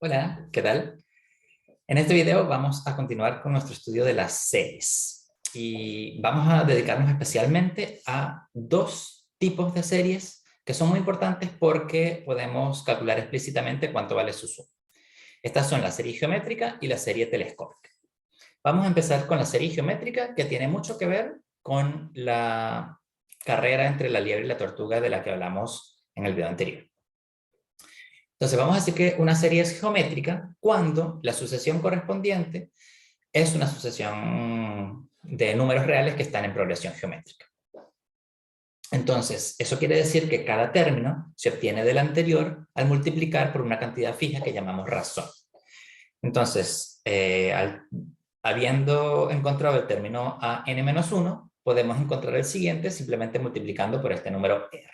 Hola, ¿qué tal? En este video vamos a continuar con nuestro estudio de las series y vamos a dedicarnos especialmente a dos tipos de series que son muy importantes porque podemos calcular explícitamente cuánto vale su suma. Estas son la serie geométrica y la serie telescópica. Vamos a empezar con la serie geométrica, que tiene mucho que ver con la carrera entre la liebre y la tortuga de la que hablamos en el video anterior. Entonces vamos a decir que una serie es geométrica cuando la sucesión correspondiente es una sucesión de números reales que están en progresión geométrica. Entonces, eso quiere decir que cada término se obtiene del anterior al multiplicar por una cantidad fija que llamamos razón. Entonces, habiendo encontrado el término a n-1, podemos encontrar el siguiente simplemente multiplicando por este número r.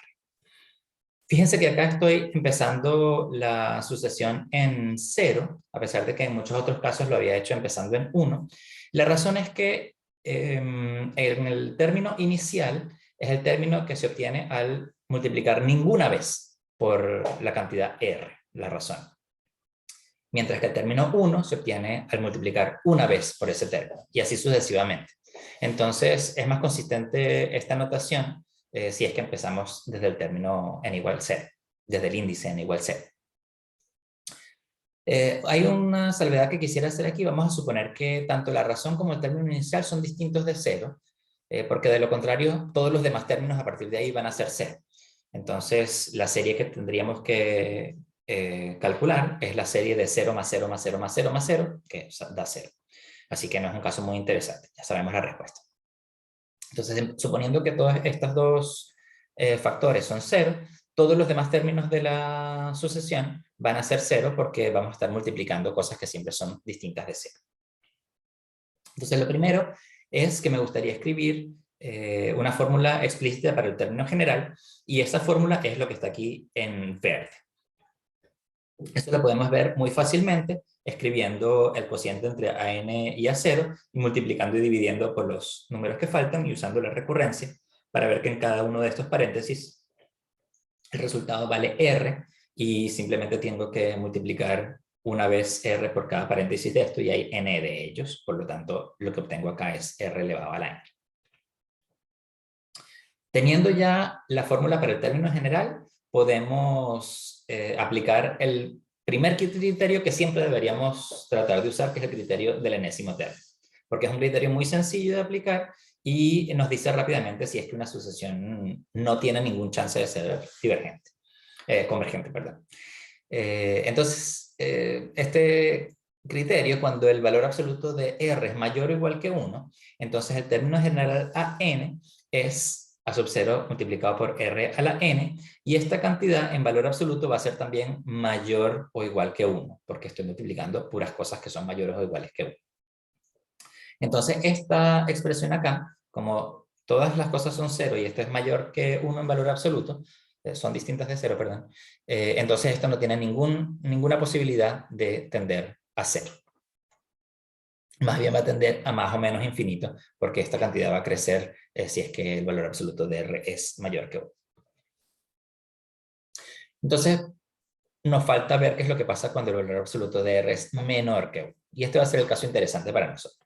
Fíjense que acá estoy empezando la sucesión en 0, a pesar de que en muchos otros casos lo había hecho empezando en 1. La razón es que en el término inicial es el término que se obtiene al multiplicar ninguna vez por la cantidad r, la razón. Mientras que el término 1 se obtiene al multiplicar una vez por ese término, y así sucesivamente. Entonces es más consistente esta notación si es que empezamos desde el término n igual 0, desde el índice n igual 0. Hay una salvedad que quisiera hacer aquí. Vamos a suponer que tanto la razón como el término inicial son distintos de 0, porque de lo contrario todos los demás términos a partir de ahí van a ser 0. Entonces la serie que tendríamos que calcular es la serie de 0 más 0 más 0 más 0 más 0, que da 0. Así que no es un caso muy interesante, ya sabemos la respuesta. Entonces, suponiendo que todos estos dos factores son 0, todos los demás términos de la sucesión van a ser 0 porque vamos a estar multiplicando cosas que siempre son distintas de 0. Entonces, lo primero es que me gustaría escribir una fórmula explícita para el término general, y esa fórmula es lo que está aquí en verde. Esto lo podemos ver muy fácilmente escribiendo el cociente entre a n y a 0 y multiplicando y dividiendo por los números que faltan y usando la recurrencia para ver que en cada uno de estos paréntesis el resultado vale r, y simplemente tengo que multiplicar una vez r por cada paréntesis de esto y hay n de ellos. Por lo tanto, lo que obtengo acá es r elevado a la n. Teniendo ya la fórmula para el término general, podemos aplicar el primer criterio que siempre deberíamos tratar de usar, que es el criterio del enésimo término, porque es un criterio muy sencillo de aplicar y nos dice rápidamente si es que una sucesión no tiene ningún chance de ser convergente. Entonces, este criterio, cuando el valor absoluto de r es mayor o igual que 1, entonces el término general a n es a sub 0 multiplicado por r a la n, y esta cantidad en valor absoluto va a ser también mayor o igual que 1, porque estoy multiplicando puras cosas que son mayores o iguales que 1. Entonces esta expresión acá, como todas las cosas son 0 y esto es mayor que 1 en valor absoluto, son distintas de 0, perdón, entonces esto no tiene ninguna posibilidad de tender a 0. Más bien va a tender a más o menos infinito, porque esta cantidad va a crecer si es que el valor absoluto de r es mayor que 1. Entonces, nos falta ver qué es lo que pasa cuando el valor absoluto de r es menor que 1. Y este va a ser el caso interesante para nosotros.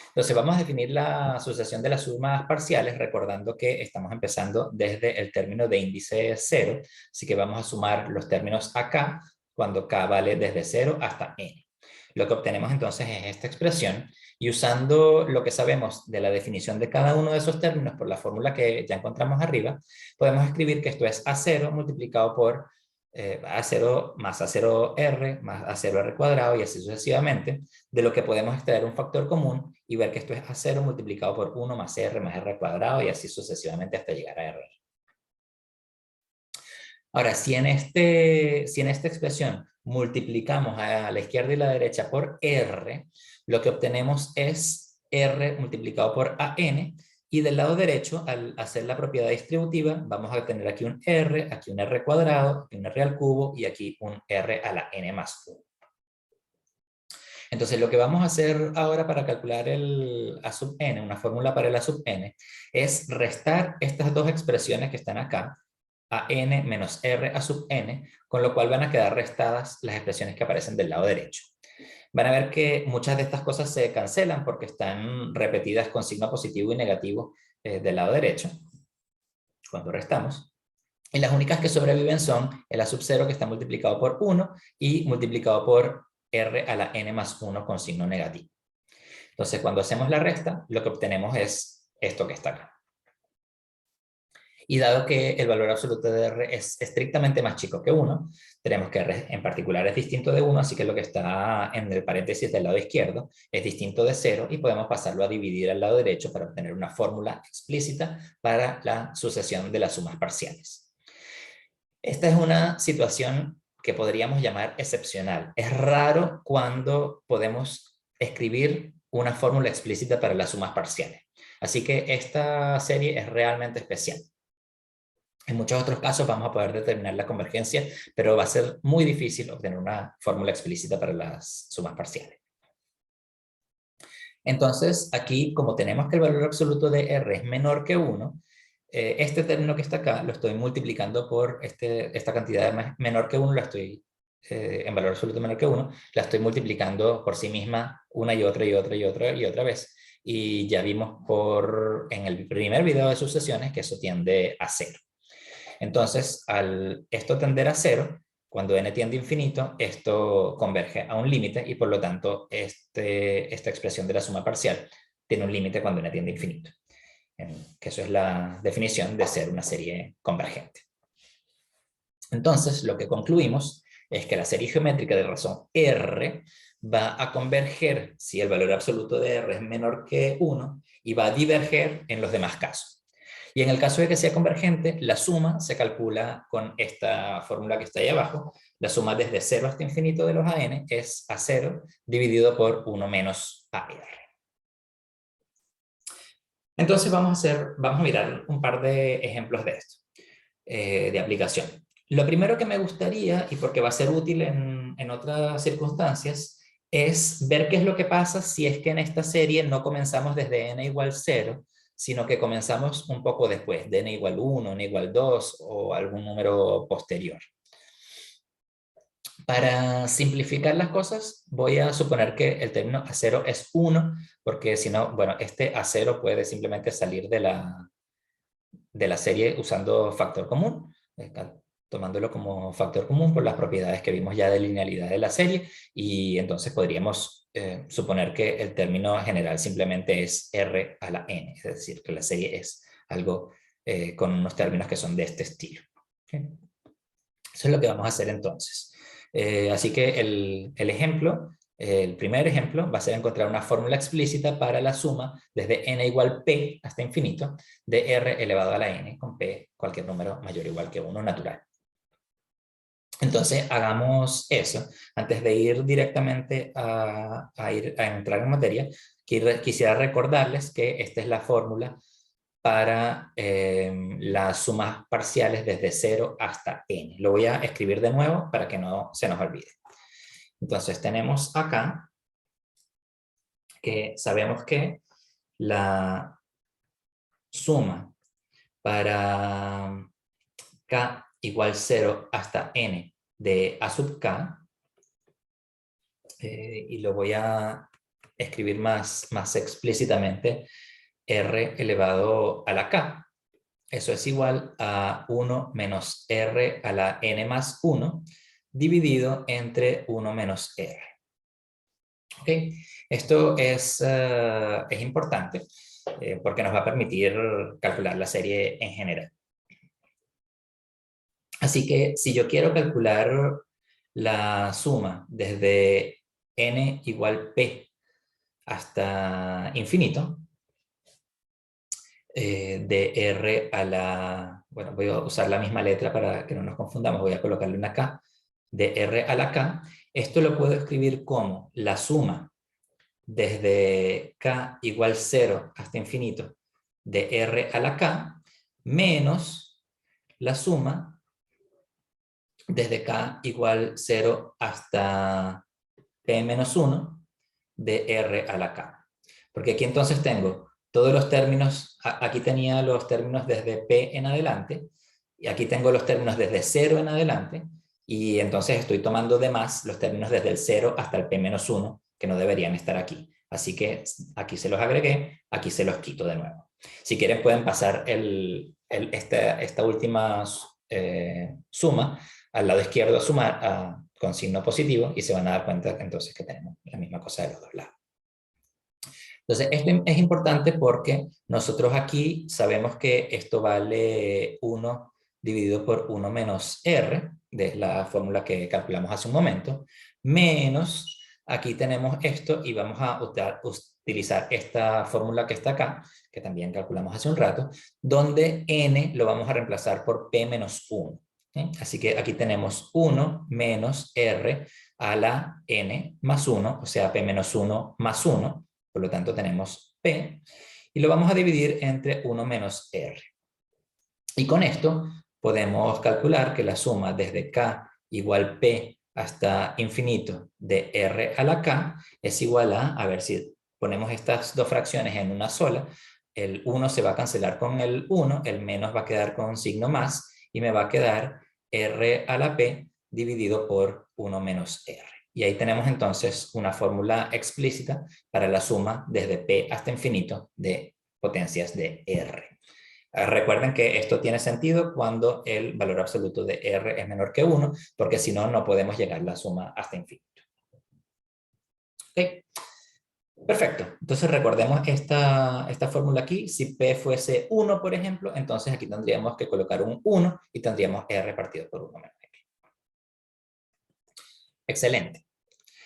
Entonces, vamos a definir la sucesión de las sumas parciales, recordando que estamos empezando desde el término de índice 0, así que vamos a sumar los términos acá, cuando k vale desde 0 hasta n. Lo que obtenemos entonces es esta expresión, y usando lo que sabemos de la definición de cada uno de esos términos por la fórmula que ya encontramos arriba, podemos escribir que esto es a0 multiplicado por a0 más a0r más a0r cuadrado, y así sucesivamente, de lo que podemos extraer un factor común y ver que esto es a0 multiplicado por 1 más r más r cuadrado, y así sucesivamente hasta llegar a r. Ahora, si en esta expresión multiplicamos a la izquierda y la derecha por r, lo que obtenemos es r multiplicado por an, y del lado derecho, al hacer la propiedad distributiva, vamos a tener aquí un r, aquí un r cuadrado, aquí un r al cubo, y aquí un r a la n más 1. Entonces, lo que vamos a hacer ahora para calcular el a sub n, una fórmula para el a sub n, es restar estas dos expresiones que están acá, a n menos r a sub n, con lo cual van a quedar restadas las expresiones que aparecen del lado derecho. Van a ver que muchas de estas cosas se cancelan porque están repetidas con signo positivo y negativo del lado derecho, cuando restamos. Y las únicas que sobreviven son el a sub 0, que está multiplicado por 1, y multiplicado por r a la n más 1 con signo negativo. Entonces, cuando hacemos la resta, lo que obtenemos es esto que está acá. Y dado que el valor absoluto de R es estrictamente más chico que 1, tenemos que R en particular es distinto de 1, así que lo que está en el paréntesis del lado izquierdo es distinto de 0 y podemos pasarlo a dividir al lado derecho para obtener una fórmula explícita para la sucesión de las sumas parciales. Esta es una situación que podríamos llamar excepcional. Es raro cuando podemos escribir una fórmula explícita para las sumas parciales. Así que esta serie es realmente especial. En muchos otros casos vamos a poder determinar la convergencia, pero va a ser muy difícil obtener una fórmula explícita para las sumas parciales. Entonces, aquí, como tenemos que el valor absoluto de R es menor que 1, este término que está acá lo estoy multiplicando por esta cantidad menor que 1, la estoy, en valor absoluto menor que 1, la estoy multiplicando por sí misma una y otra y otra y otra y otra vez. Y ya vimos en el primer video de sucesiones que eso tiende a 0. Entonces, al esto tender a 0, cuando n tiende a infinito, esto converge a un límite y por lo tanto esta expresión de la suma parcial tiene un límite cuando n tiende a infinito. Que eso es la definición de ser una serie convergente. Entonces, lo que concluimos es que la serie geométrica de razón R va a converger si el valor absoluto de R es menor que 1 y va a diverger en los demás casos. Y en el caso de que sea convergente, la suma se calcula con esta fórmula que está ahí abajo. La suma desde 0 hasta infinito de los AN es A0 dividido por 1 menos AR. Entonces vamos a mirar un par de ejemplos de esto, de aplicación. Lo primero que me gustaría, y porque va a ser útil en otras circunstancias, es ver qué es lo que pasa si es que en esta serie no comenzamos desde n igual 0, sino que comenzamos un poco después, de n igual 1, n igual 2 o algún número posterior. Para simplificar las cosas, voy a suponer que el término A0 es 1, porque si no, bueno, este A0 puede simplemente salir de la serie usando factor común, tomándolo como factor común por las propiedades que vimos ya de linealidad de la serie, y entonces podríamos suponer que el término general simplemente es R a la N, es decir, que la serie es algo con unos términos que son de este estilo. ¿Okay? Eso es lo que vamos a hacer entonces. Así que el primer ejemplo va a ser encontrar una fórmula explícita para la suma desde n igual p hasta infinito de r elevado a la n, con p cualquier número mayor o igual que 1 natural. Entonces hagamos eso. Antes de ir directamente a entrar en materia, quisiera recordarles que esta es la fórmula para las sumas parciales desde 0 hasta n. Lo voy a escribir de nuevo para que no se nos olvide. Entonces tenemos acá que sabemos que la suma para k igual 0 hasta n de a sub k, y lo voy a escribir más explícitamente, r elevado a la k. Eso es igual a 1 menos r a la n más 1 dividido entre 1 menos r. ¿Okay? Esto es importante porque nos va a permitir calcular la serie en general. Así que si yo quiero calcular la suma desde n igual p hasta infinito, de r a la, bueno, voy a usar la misma letra para que no nos confundamos, voy a colocarle una k, de r a la k, esto lo puedo escribir como la suma desde k igual 0 hasta infinito de r a la k menos la suma desde k igual 0 hasta p menos 1 de r a la k. Porque aquí entonces tengo todos los términos, aquí tenía los términos desde p en adelante, y aquí tengo los términos desde 0 en adelante, y entonces estoy tomando de más los términos desde el 0 hasta el p-1, que no deberían estar aquí. Así que aquí se los agregué, aquí se los quito de nuevo. Si quieren pueden pasar esta última suma al lado izquierdo a sumar con signo positivo, y se van a dar cuenta que entonces que tenemos la misma cosa de los dos lados. Entonces, esto es importante porque nosotros aquí sabemos que esto vale 1 dividido por 1 menos r, de la fórmula que calculamos hace un momento, menos, aquí tenemos esto y vamos a utilizar esta fórmula que está acá, que también calculamos hace un rato, donde n lo vamos a reemplazar por p menos 1. ¿Sí? Así que aquí tenemos 1 menos r a la n más 1, o sea, p menos 1 más 1, por lo tanto tenemos p, y lo vamos a dividir entre 1 menos r. Y con esto podemos calcular que la suma desde k igual p hasta infinito de r a la k es igual a ver si ponemos estas dos fracciones en una sola, el 1 se va a cancelar con el 1, el menos va a quedar con signo más, y me va a quedar r a la p dividido por 1 menos r. Y ahí tenemos entonces una fórmula explícita para la suma desde p hasta infinito de potencias de r. Recuerden que esto tiene sentido cuando el valor absoluto de r es menor que 1, porque si no, no podemos llegar a la suma hasta infinito. ¿Okay? Perfecto. Entonces recordemos esta fórmula aquí. Si p fuese 1, por ejemplo, entonces aquí tendríamos que colocar un 1 y tendríamos r partido por 1 menos r. Excelente.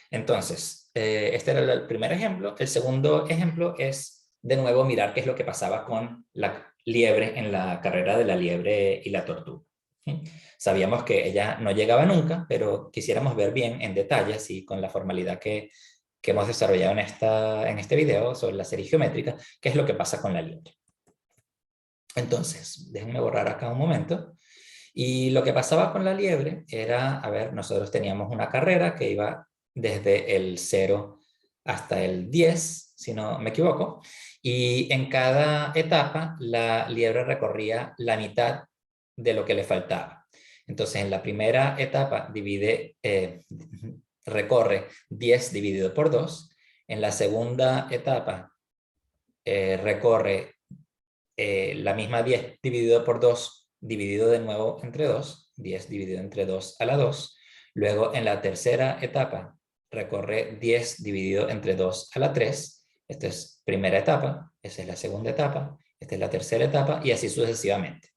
Entonces, este era el primer ejemplo. El segundo ejemplo es, de nuevo, mirar qué es lo que pasaba con la liebre en la carrera de la liebre y la tortuga. ¿Sí? Sabíamos que ella no llegaba nunca, pero quisiéramos ver bien en detalle, así con la formalidad que hemos desarrollado en este video sobre la serie geométrica, qué es lo que pasa con la liebre. Entonces, déjenme borrar acá un momento. Y lo que pasaba con la liebre era, a ver, nosotros teníamos una carrera que iba desde el 0 hasta el 10, si no me equivoco, y en cada etapa la liebre recorría la mitad de lo que le faltaba. Entonces, en la primera etapa recorre 10 dividido por 2, en la segunda etapa recorre la misma 10 dividido por 2, dividido de nuevo entre 2, 10 dividido entre 2 a la 2. Luego en la tercera etapa recorre 10 dividido entre 2 a la 3. Esta es primera etapa, esa es la segunda etapa, esta es la tercera etapa y así sucesivamente.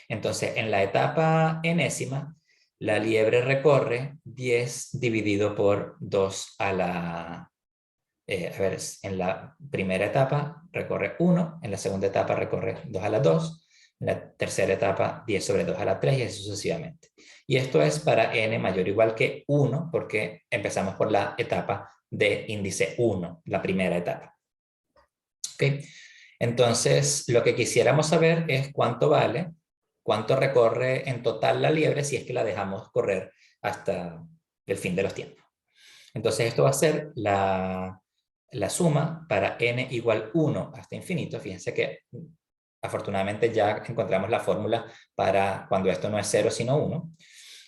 Entonces en la etapa enésima, la liebre recorre 10 dividido por 2 a la en la primera etapa recorre 1, en la segunda etapa recorre 2 a la 2, en la tercera etapa 10 sobre 2 a la 3 y así sucesivamente. Y esto es para n mayor o igual que 1 porque empezamos por la etapa de índice 1, la primera etapa. ¿Okay? Entonces, lo que quisiéramos saber es cuánto vale, cuánto recorre en total la liebre si es que la dejamos correr hasta el fin de los tiempos. Entonces, esto va a ser la suma para n igual 1 hasta infinito. Fíjense que afortunadamente ya encontramos la fórmula para cuando esto no es 0 sino 1.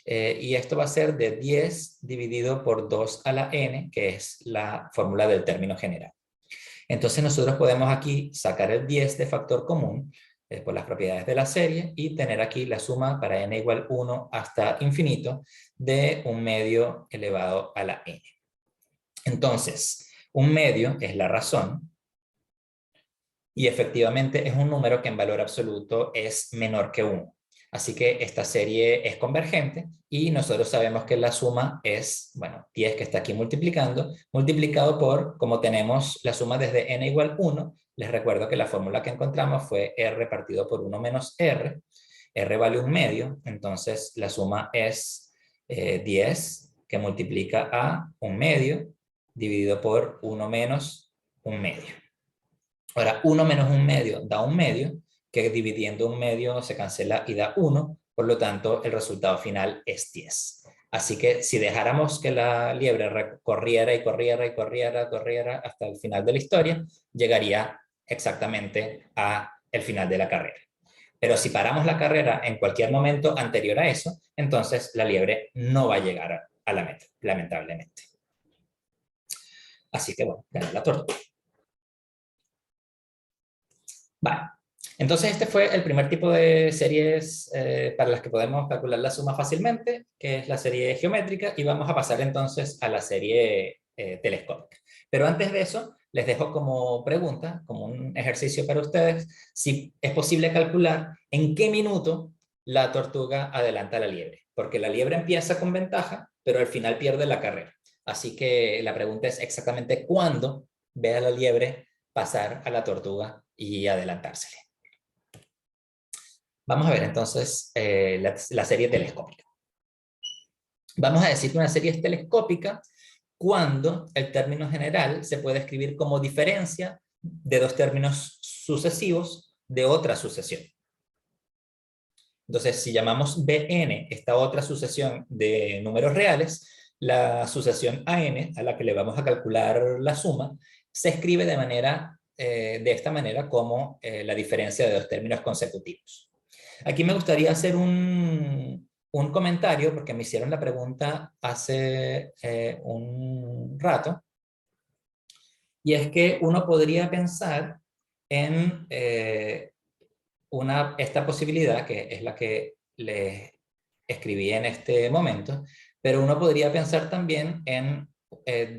Y esto va a ser de 10 dividido por 2 a la n, que es la fórmula del término general. Entonces nosotros podemos aquí sacar el 10 de factor común por las propiedades de la serie y tener aquí la suma para n igual 1 hasta infinito de 1 medio elevado a la n. Entonces, 1 medio es la razón y efectivamente es un número que en valor absoluto es menor que 1. Así que esta serie es convergente y nosotros sabemos que la suma es, bueno, 10 que está aquí multiplicando, multiplicado por, como tenemos la suma desde n igual 1, les recuerdo que la fórmula que encontramos fue r partido por 1 menos r, r vale 1 medio, entonces la suma es 10 que multiplica a 1 medio dividido por 1 menos 1 medio. Ahora, 1 menos 1 medio da 1 medio, que dividiendo 1 medio se cancela y da 1, por lo tanto el resultado final es 10. Así que si dejáramos que la liebre corriera y corriera y corriera hasta el final de la historia, llegaría exactamente a el final de la carrera. Pero si paramos la carrera en cualquier momento anterior a eso, entonces la liebre no va a llegar a la meta, lamentablemente. Así que bueno, ganó la tortuga. Vale. Entonces este fue el primer tipo de series para las que podemos calcular la suma fácilmente, que es la serie geométrica, y vamos a pasar entonces a la serie telescópica. Pero antes de eso, les dejo como pregunta, como un ejercicio para ustedes, si es posible calcular en qué minuto la tortuga adelanta a la liebre, porque la liebre empieza con ventaja, pero al final pierde la carrera. Así que la pregunta es exactamente cuándo ve a la liebre pasar a la tortuga y adelantársele. Vamos a ver entonces la serie telescópica. Vamos a decir que una serie es telescópica cuando el término general se puede escribir como diferencia de dos términos sucesivos de otra sucesión. Entonces, si llamamos Bn esta otra sucesión de números reales, la sucesión An, a la que le vamos a calcular la suma, se escribe de esta manera como la diferencia de dos términos consecutivos. Aquí me gustaría hacer un comentario, porque me hicieron la pregunta hace un rato, y es que uno podría pensar en esta posibilidad, que es la que les escribí en este momento, pero uno podría pensar también en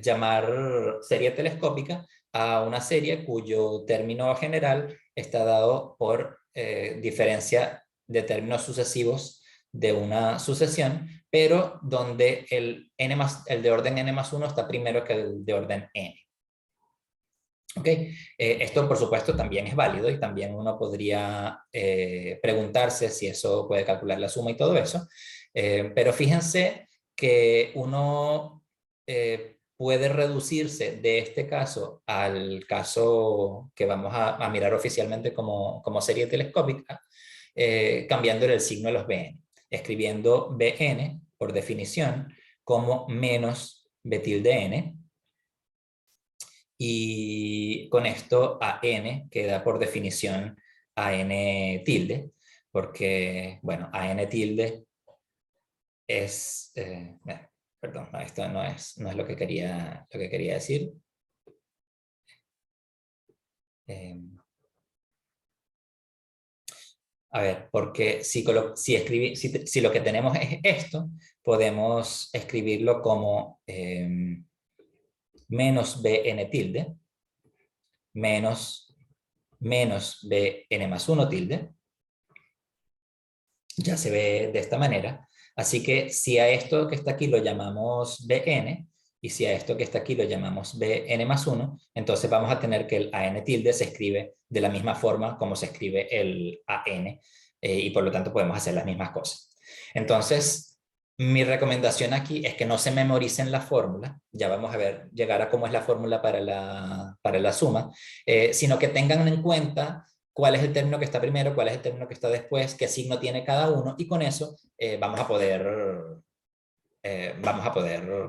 llamar serie telescópica a una serie cuyo término general está dado por diferencia de términos sucesivos de una sucesión, pero donde el de orden n+1 está primero que el de orden n. Okay. Esto, por supuesto, también es válido y también uno podría preguntarse si eso puede calcular la suma y todo eso, pero fíjense que uno puede reducirse de este caso al caso que vamos a mirar oficialmente como serie telescópica, cambiándole el signo a los Bn, escribiendo Bn, por definición, como menos B tilde n, y con esto a n queda por definición a n tilde, porque, bueno, a n tilde es, perdón, no, esto no es lo que quería decir. A ver, porque si lo que tenemos es esto, podemos escribirlo como menos bn tilde menos bn+1 tilde. Ya se ve de esta manera. Así que si a esto que está aquí lo llamamos Bn, y si a esto que está aquí lo llamamos Bn+1, entonces vamos a tener que el An tilde se escribe de la misma forma como se escribe el An, y por lo tanto podemos hacer las mismas cosas. Entonces, mi recomendación aquí es que no se memoricen la fórmula, ya vamos a ver, llegar a cómo es la fórmula para la suma, sino que tengan en cuenta cuál es el término que está primero, cuál es el término que está después, qué signo tiene cada uno, y con eso vamos a poder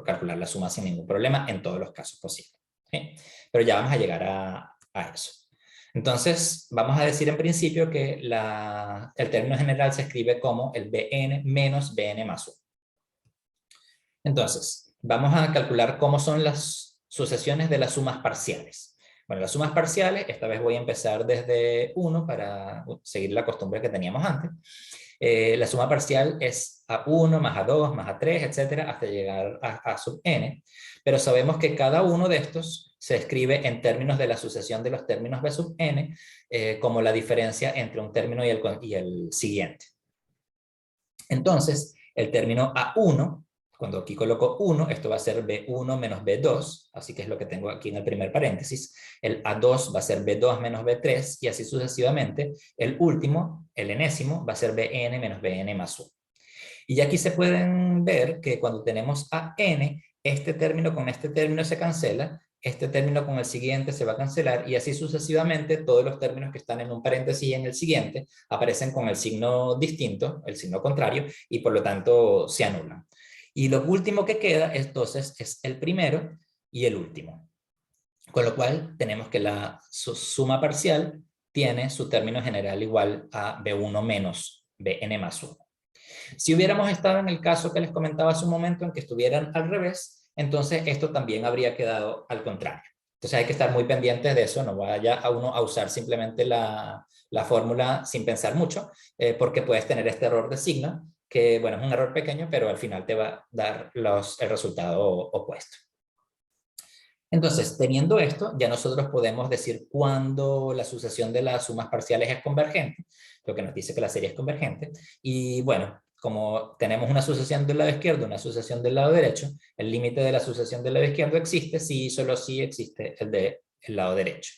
calcular la suma sin ningún problema en todos los casos posibles. ¿Sí? Pero ya vamos a llegar a eso. Entonces, vamos a decir en principio que el término general se escribe como el Bn menos Bn+1. Entonces, vamos a calcular cómo son las sucesiones de las sumas parciales. Bueno, las sumas parciales, esta vez voy a empezar desde 1 para seguir la costumbre que teníamos antes. La suma parcial es A1 más A2 más A3, etcétera, hasta llegar a sub n, pero sabemos que cada uno de estos se escribe en términos de la sucesión de los términos B sub n, como la diferencia entre un término y el siguiente. Entonces, el término A1, cuando aquí coloco 1, esto va a ser B1 menos B2, así que es lo que tengo aquí en el primer paréntesis. El A2 va a ser B2 menos B3, y así sucesivamente. El último, el enésimo, va a ser Bn menos Bn+1. Y aquí se pueden ver que cuando tenemos a n, este término con este término se cancela, este término con el siguiente se va a cancelar, y así sucesivamente todos los términos que están en un paréntesis y en el siguiente aparecen con el signo distinto, el signo contrario, y por lo tanto se anulan. Y lo último que queda entonces es el primero y el último. Con lo cual tenemos que la suma parcial tiene su término general igual a B1 menos Bn más 1. Si hubiéramos estado en el caso que les comentaba hace un momento en que estuvieran al revés, entonces esto también habría quedado al contrario. Entonces hay que estar muy pendientes de eso, no vaya a uno a usar simplemente la fórmula sin pensar mucho, porque puedes tener este error de signo, que bueno, es un error pequeño, pero al final te va a dar el resultado opuesto. Entonces, teniendo esto, ya nosotros podemos decir cuándo la sucesión de las sumas parciales es convergente, lo que nos dice que la serie es convergente, y bueno, como tenemos una sucesión del lado izquierdo, una sucesión del lado derecho, el límite de la sucesión del lado izquierdo existe si y solo si existe el del lado derecho.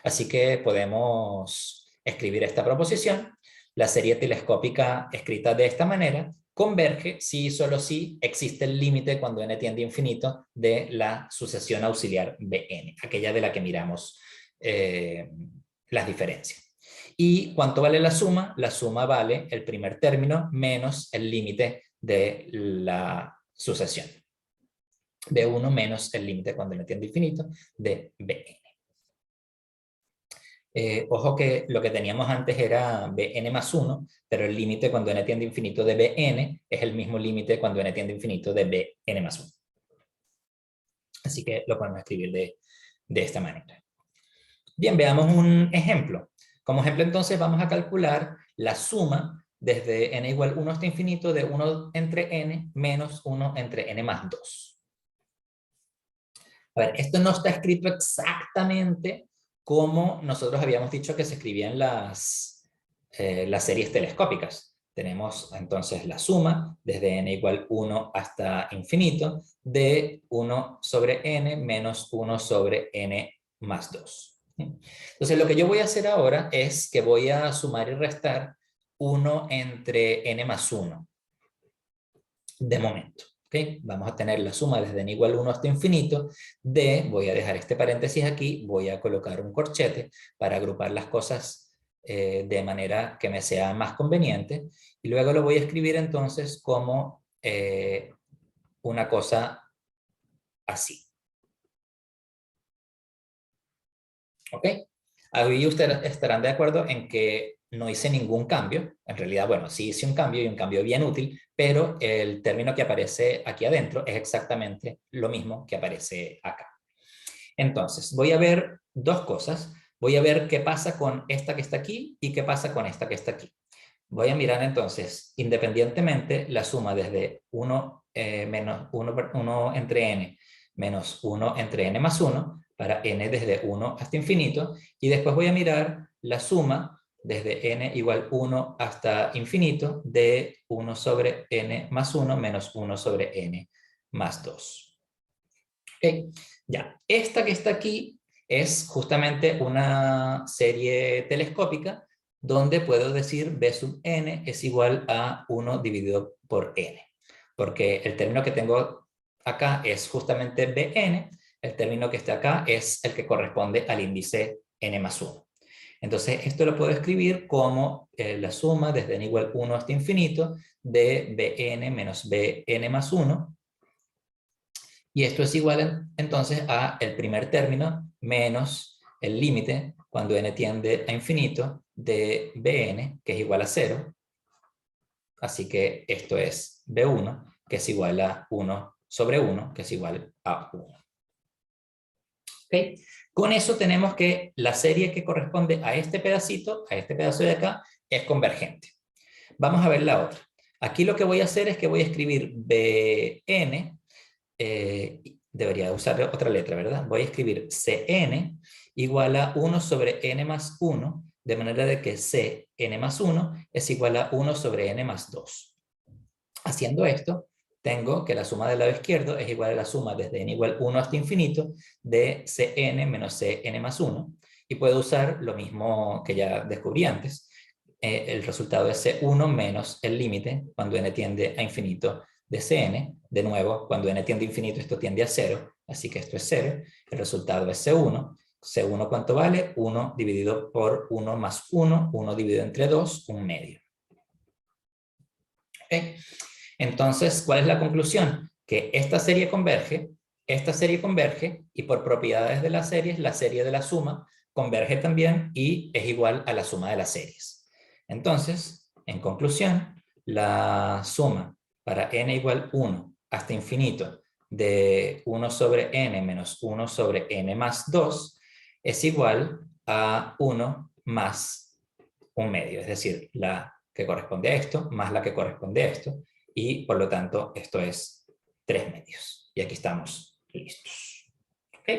Así que podemos escribir esta proposición. La serie telescópica escrita de esta manera converge si y solo si existe el límite cuando n tiende a infinito de la sucesión auxiliar Bn, aquella de la que miramos las diferencias. ¿Y cuánto vale la suma? La suma vale el primer término menos el límite de la sucesión. B1 menos el límite cuando n tiende a infinito de Bn. Ojo que lo que teníamos antes era Bn más 1, pero el límite cuando n tiende a infinito de Bn es el mismo límite cuando n tiende a infinito de Bn más 1. Así que lo podemos escribir de esta manera. Bien, veamos un ejemplo. Como ejemplo entonces vamos a calcular la suma desde n igual 1 hasta infinito de 1 entre n menos 1 entre n más 2. A ver, esto no está escrito exactamente como nosotros habíamos dicho que se escribían las series telescópicas. Tenemos entonces la suma desde n igual 1 hasta infinito de 1 sobre n menos 1 sobre n más 2. Entonces lo que yo voy a hacer ahora es que voy a sumar y restar 1 entre n más 1 de momento. ¿Okay? Vamos a tener la suma desde n igual 1 hasta infinito de, voy a dejar este paréntesis aquí, voy a colocar un corchete para agrupar las cosas de manera que me sea más conveniente, y luego lo voy a escribir entonces como una cosa así. ¿Ok? Ahí ustedes estarán de acuerdo en que no hice ningún cambio. En realidad, bueno, sí hice un cambio y un cambio bien útil, pero el término que aparece aquí adentro es exactamente lo mismo que aparece acá. Entonces, voy a ver dos cosas. Voy a ver qué pasa con esta que está aquí y qué pasa con esta que está aquí. Voy a mirar entonces, independientemente, la suma desde 1 menos 1 entre n menos 1 entre n más 1 para n desde 1 hasta infinito, y después voy a mirar la suma desde n igual 1 hasta infinito de 1 sobre n más 1 menos 1 sobre n más 2. ¿Okay? Ya, esta que está aquí es justamente una serie telescópica donde puedo decir b sub n es igual a 1 dividido por n. Porque el término que tengo acá es justamente bn, el término que está acá es el que corresponde al índice n más 1. Entonces esto lo puedo escribir como la suma desde n igual 1 hasta infinito de bn menos bn más 1. Y esto es igual entonces a el primer término menos el límite cuando n tiende a infinito de bn, que es igual a 0. Así que esto es b1, que es igual a 1 sobre 1, que es igual a 1. ¿Okay? Con eso tenemos que la serie que corresponde a este pedacito, a este pedazo de acá, es convergente. Vamos a ver la otra. Aquí lo que voy a hacer es que voy a escribir bn, debería usar otra letra, ¿verdad? Voy a escribir Cn igual a 1 sobre n más 1, de manera de que Cn más 1 es igual a 1 sobre n más 2. Haciendo esto, tengo que la suma del lado izquierdo es igual a la suma desde n igual 1 hasta infinito de Cn menos Cn más 1, y puedo usar lo mismo que ya descubrí antes. El resultado es C1 menos el límite cuando n tiende a infinito de Cn. De nuevo, cuando n tiende a infinito esto tiende a 0, así que esto es 0. El resultado es C1. C1 ¿cuánto vale? 1 dividido por 1 más 1, 1 dividido entre 2, 1 medio. ¿Okay? Entonces, ¿cuál es la conclusión? Que esta serie converge, y por propiedades de la serie de la suma converge también y es igual a la suma de las series. Entonces, en conclusión, la suma para n igual 1 hasta infinito de 1 sobre n menos 1 sobre n más 2 es igual a 1 más un medio, es decir, la que corresponde a esto más la que corresponde a esto, y por lo tanto esto es 3 medios. Y aquí estamos listos. ¿Ok?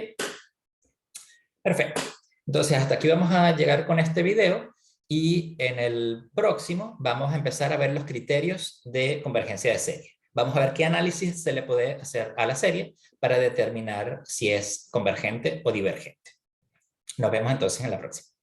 Perfecto. Entonces hasta aquí vamos a llegar con este video, y en el próximo vamos a empezar a ver los criterios de convergencia de serie. Vamos a ver qué análisis se le puede hacer a la serie para determinar si es convergente o divergente. Nos vemos entonces en la próxima.